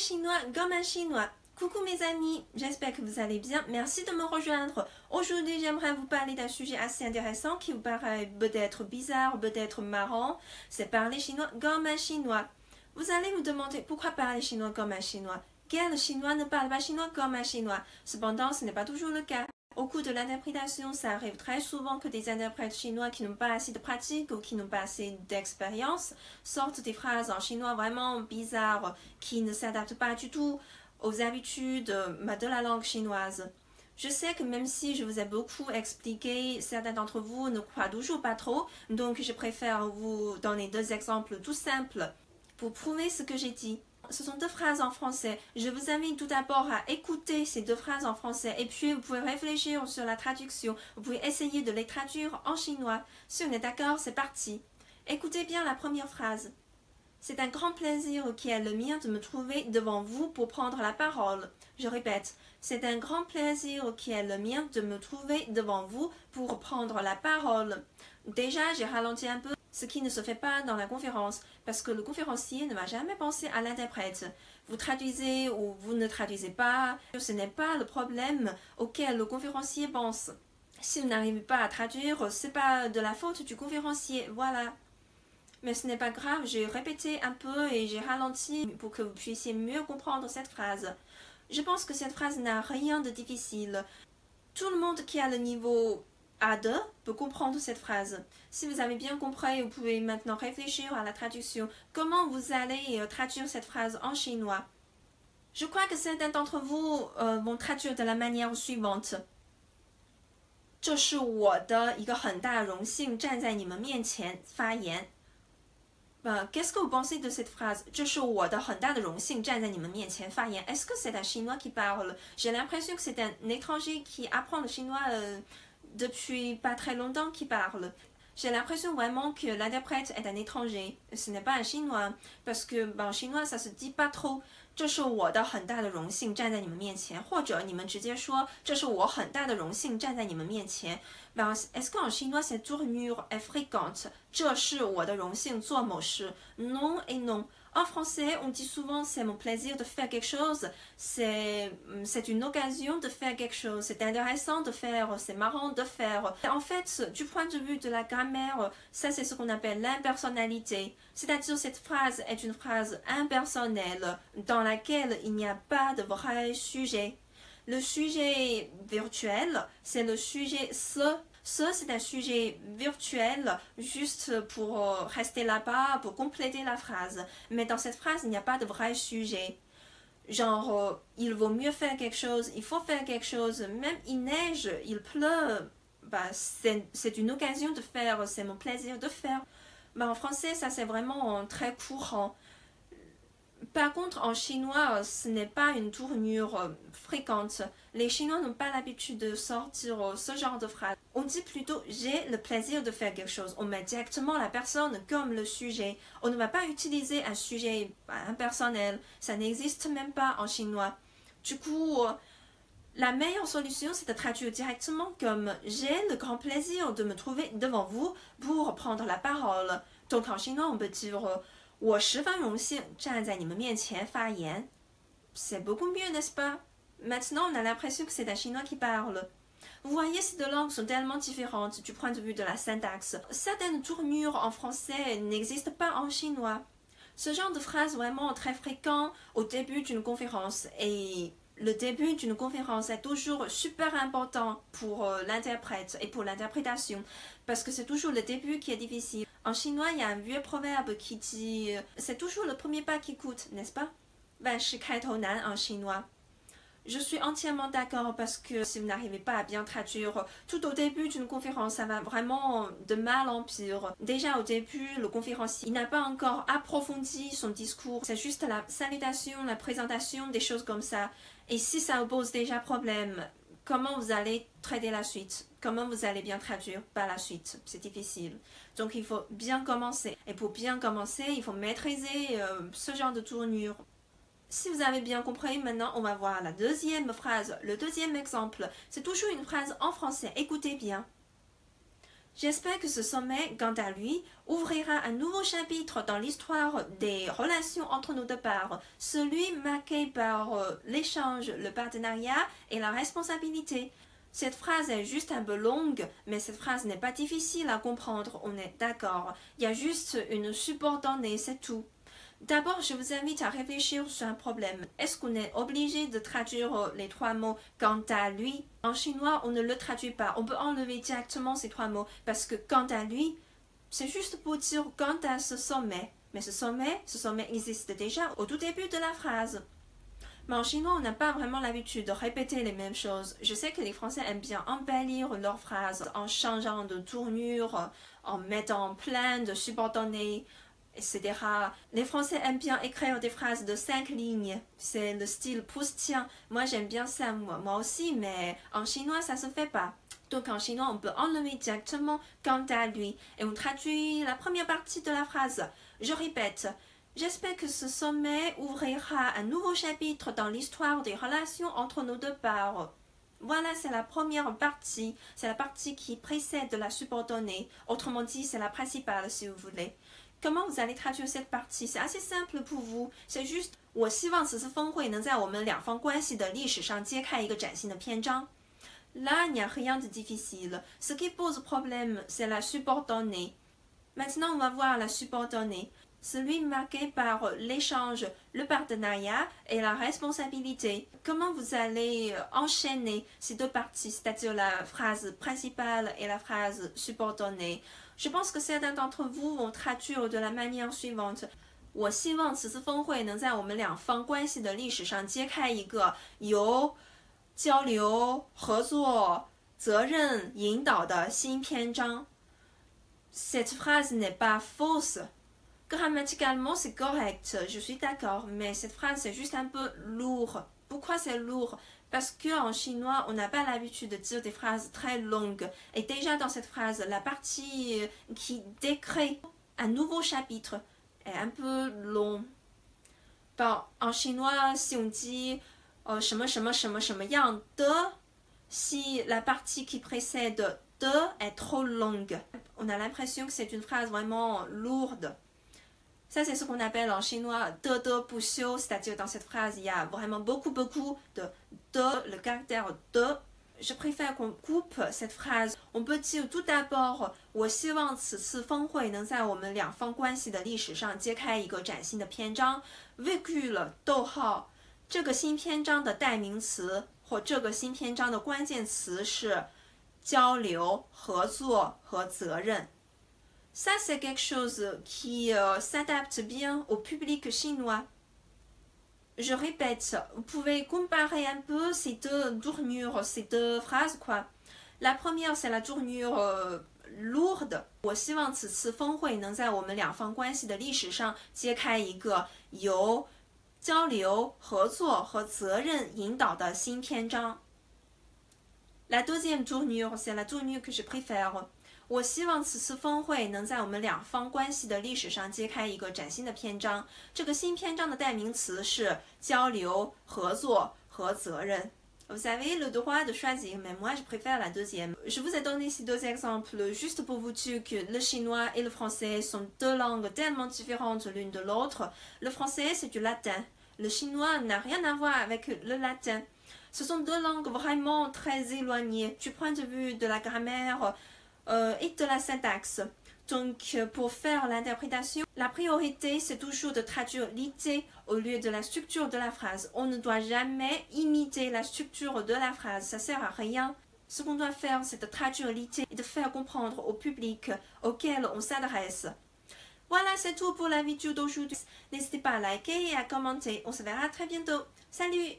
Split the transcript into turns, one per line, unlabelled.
chinois comme un chinois. Coucou mes amis, j'espère que vous allez bien. Merci de me rejoindre. Aujourd'hui, j'aimerais vous parler d'un sujet assez intéressant qui vous paraît peut-être bizarre, peut-être marrant. C'est parler chinois comme un chinois. Vous allez vous demander pourquoi parler chinois comme un chinois. Quel chinois ne parle pas chinois comme un chinois? Cependant, ce n'est pas toujours le cas. Au cours de l'interprétation, ça arrive très souvent que des interprètes chinois qui n'ont pas assez de pratique ou qui n'ont pas assez d'expérience sortent des phrases en chinois vraiment bizarres qui ne s'adaptent pas du tout aux habitudes de la langue chinoise. Je sais que même si je vous ai beaucoup expliqué, certains d'entre vous ne croient toujours pas trop, donc je préfère vous donner deux exemples tout simples pour prouver ce que j'ai dit. Ce sont deux phrases en français. Je vous invite tout d'abord à écouter ces deux phrases en français et puis vous pouvez réfléchir sur la traduction. Vous pouvez essayer de les traduire en chinois. Si on est d'accord, c'est parti. Écoutez bien la première phrase. C'est un grand plaisir qui est le mien de me trouver devant vous pour prendre la parole. Je répète, c'est un grand plaisir qui est le mien de me trouver devant vous pour prendre la parole. Déjà, j'ai ralenti un peu, ce qui ne se fait pas dans la conférence, parce que le conférencier ne va jamais penser à l'interprète. Vous traduisez ou vous ne traduisez pas, ce n'est pas le problème auquel le conférencier pense. Si vous n'arrivez pas à traduire, ce n'est pas de la faute du conférencier, voilà. Mais ce n'est pas grave, j'ai répété un peu et j'ai ralenti pour que vous puissiez mieux comprendre cette phrase. Je pense que cette phrase n'a rien de difficile. Tout le monde qui a le niveau A2 peut comprendre cette phrase. Si vous avez bien compris, vous pouvez maintenant réfléchir à la traduction. Comment vous allez traduire cette phrase en chinois? Je crois que certains d'entre vous vont traduire de la manière suivante. 这是我的一个很大荣幸站在你们面前发言。Qu'est-ce que vous pensez de cette phrase? 这是我的很大的荣幸站在你们面前发言. Est-ce que c'est un chinois qui parle? J'ai l'impression que c'est un étranger qui apprend le chinois depuis pas très longtemps qui parle. J'ai l'impression vraiment que l'interprète est un étranger. Ce n'est pas un chinois. Parce que en chinois, ça se dit pas trop. 这是我的很大的荣幸站在你们面前，或者你们直接说这是我很大的荣幸站在你们面前。Est-ce qu'en chinois cette tournure est fréquente? 这是我的荣幸做某事。Non et non. En français, on dit souvent c'est mon plaisir de faire quelque chose, c'est une occasion de faire quelque chose, c'est intéressant de faire, c'est marrant de faire. En fait, du point de vue de la grammaire, ça c'est ce qu'on appelle l'impersonnalité. C'est-à-dire cette phrase est une phrase impersonnelle dans laquelle il n'y a pas de vrai sujet. Le sujet virtuel, c'est le sujet ce. Ce, c'est un sujet virtuel, juste pour rester là-bas, pour compléter la phrase. Mais dans cette phrase, il n'y a pas de vrai sujet. Genre, il vaut mieux faire quelque chose, il faut faire quelque chose, même il neige, il pleut, c'est une occasion de faire, c'est mon plaisir de faire. En français, ça c'est vraiment très courant. Par contre, en chinois, ce n'est pas une tournure fréquente. Les Chinois n'ont pas l'habitude de sortir ce genre de phrase. On dit plutôt « j'ai le plaisir de faire quelque chose ». On met directement la personne comme le sujet. On ne va pas utiliser un sujet impersonnel. Ça n'existe même pas en chinois. Du coup, la meilleure solution, c'est de traduire directement comme « j'ai le grand plaisir de me trouver devant vous pour prendre la parole ». Donc en chinois, on peut dire «我十分荣幸站在你们面前发言. C'est beaucoup mieux, n'est-ce pas? Maintenant, on a l'impression que c'est un chinois qui parle. Vous voyez, ces deux langues sont tellement différentes du point de vue de la syntaxe. Certaines tournures en français n'existent pas en chinois. Ce genre de phrase vraiment très fréquent au début d'une conférence. Et le début d'une conférence est toujours super important pour l'interprète et pour l'interprétation. Parce que c'est toujours le début qui est difficile. En chinois, il y a un vieux proverbe qui dit « c'est toujours le premier pas qui coûte, n'est-ce pas ?» 万事开头难 en chinois. Je suis entièrement d'accord parce que si vous n'arrivez pas à bien traduire, tout au début d'une conférence, ça va vraiment de mal en pire. Déjà au début, le conférencier n'a pas encore approfondi son discours. C'est juste la salutation, la présentation, des choses comme ça. Et si ça vous pose déjà problème, comment vous allez traiter la suite? Comment vous allez bien traduire par la suite? C'est difficile. Donc il faut bien commencer. Et pour bien commencer, il faut maîtriser ce genre de tournure. Si vous avez bien compris, maintenant on va voir la deuxième phrase, le deuxième exemple. C'est toujours une phrase en français, écoutez bien. J'espère que ce sommet, quant à lui, ouvrira un nouveau chapitre dans l'histoire des relations entre nos deux parts, celui marqué par l'échange, le partenariat et la responsabilité. Cette phrase est juste un peu longue, mais cette phrase n'est pas difficile à comprendre, on est d'accord. Il y a juste une subordonnée, c'est tout. D'abord, je vous invite à réfléchir sur un problème. Est-ce qu'on est obligé de traduire les trois mots « quant à lui » En chinois, on ne le traduit pas. On peut enlever directement ces trois mots parce que « quant à lui », c'est juste pour dire « quant à ce sommet ». Mais ce sommet existe déjà au tout début de la phrase. Mais en chinois, on n'a pas vraiment l'habitude de répéter les mêmes choses. Je sais que les Français aiment bien embellir leurs phrases en changeant de tournure, en mettant plein de subordonnées, etc. Les Français aiment bien écrire des phrases de 5 lignes. C'est le style proustien. Moi, j'aime bien ça, moi aussi, mais en chinois, ça se fait pas. Donc, en chinois, on peut enlever directement « quant à lui » et on traduit la première partie de la phrase. Je répète. J'espère que ce sommet ouvrira un nouveau chapitre dans l'histoire des relations entre nos deux parts. Voilà, c'est la première partie. C'est la partie qui précède la subordonnée. Autrement dit, c'est la principale, si vous voulez. Comment vous allez traduire cette partie? C'est assez simple pour vous. C'est juste, 我希望此次峰会能在我们两方关系的历史上揭开一个崭新的篇章. Là, il n'y a rien de difficile. Ce qui pose problème, c'est la subordonnée. Maintenant, on va voir la subordonnée. Celui marqué par l'échange, le partenariat et la responsabilité. Comment vous allez enchaîner ces deux parties, c'est-à-dire la phrase principale et la phrase subordonnée? Je pense que certains d'entre vous vont traduire de la manière suivante. 我希望此次峰会能在我们两方关系的历史上揭开一个由交流、合作、责任引导的新篇章. Cette phrase n'est pas fausse. Grammaticalement, c'est correct, je suis d'accord, mais cette phrase, c'est juste un peu lourd. Pourquoi c'est lourd? Parce qu'en chinois, on n'a pas l'habitude de dire des phrases très longues. Et déjà dans cette phrase, la partie qui décrit un nouveau chapitre est un peu long. Bon, en chinois, si on dit 什么什么什么什么样的, si la partie qui précède de est trop longue, on a l'impression que c'est une phrase vraiment lourde. Ça, c'est ce qu'on appelle en chinois de不休, c'est-à-dire dans cette phrase, il y a vraiment beaucoup de, le caractère de. Je préfère qu'on coupe cette phrase. On peut dire tout d'abord, 我希望此次峰会能在我们两方关系的历史上揭开一个崭新的篇章. Virgule, 逗号, 这个新篇章的代名词或这个新篇章的关键词是交流、合作和责任. Ça, c'est quelque chose qui s'adapte bien au public chinois. Je répète, vous pouvez comparer un peu ces deux tournures, ces deux phrases, quoi. La première, c'est la tournure lourde. 我希望此次峰会能在我们两方关系的历史上揭开一个由交流、合作和责任引导的新篇章. La deuxième tournure, c'est la tournure que je préfère. 我希望此次峰会能在我们两方关系的历史上揭开一个崭新的篇章. 这个新篇章的代名词是交流、合作和责任. Vous avez le droit de choisir, mais moi je préfère la deuxième. Je vous ai donné ces deux exemples juste pour vous dire que le chinois et le français sont deux langues tellement différentes l'une de l'autre. Le français, c'est du latin. Le chinois n'a rien à voir avec le latin. Ce sont deux langues vraiment très éloignées du point de vue de la grammaire et de la syntaxe. Donc, pour faire l'interprétation, la priorité, c'est toujours de traduire l'idée au lieu de la structure de la phrase. On ne doit jamais imiter la structure de la phrase, ça sert à rien. Ce qu'on doit faire, c'est de traduire l'idée et de faire comprendre au public auquel on s'adresse. Voilà, c'est tout pour la vidéo d'aujourd'hui. N'hésitez pas à liker et à commenter. On se verra très bientôt. Salut!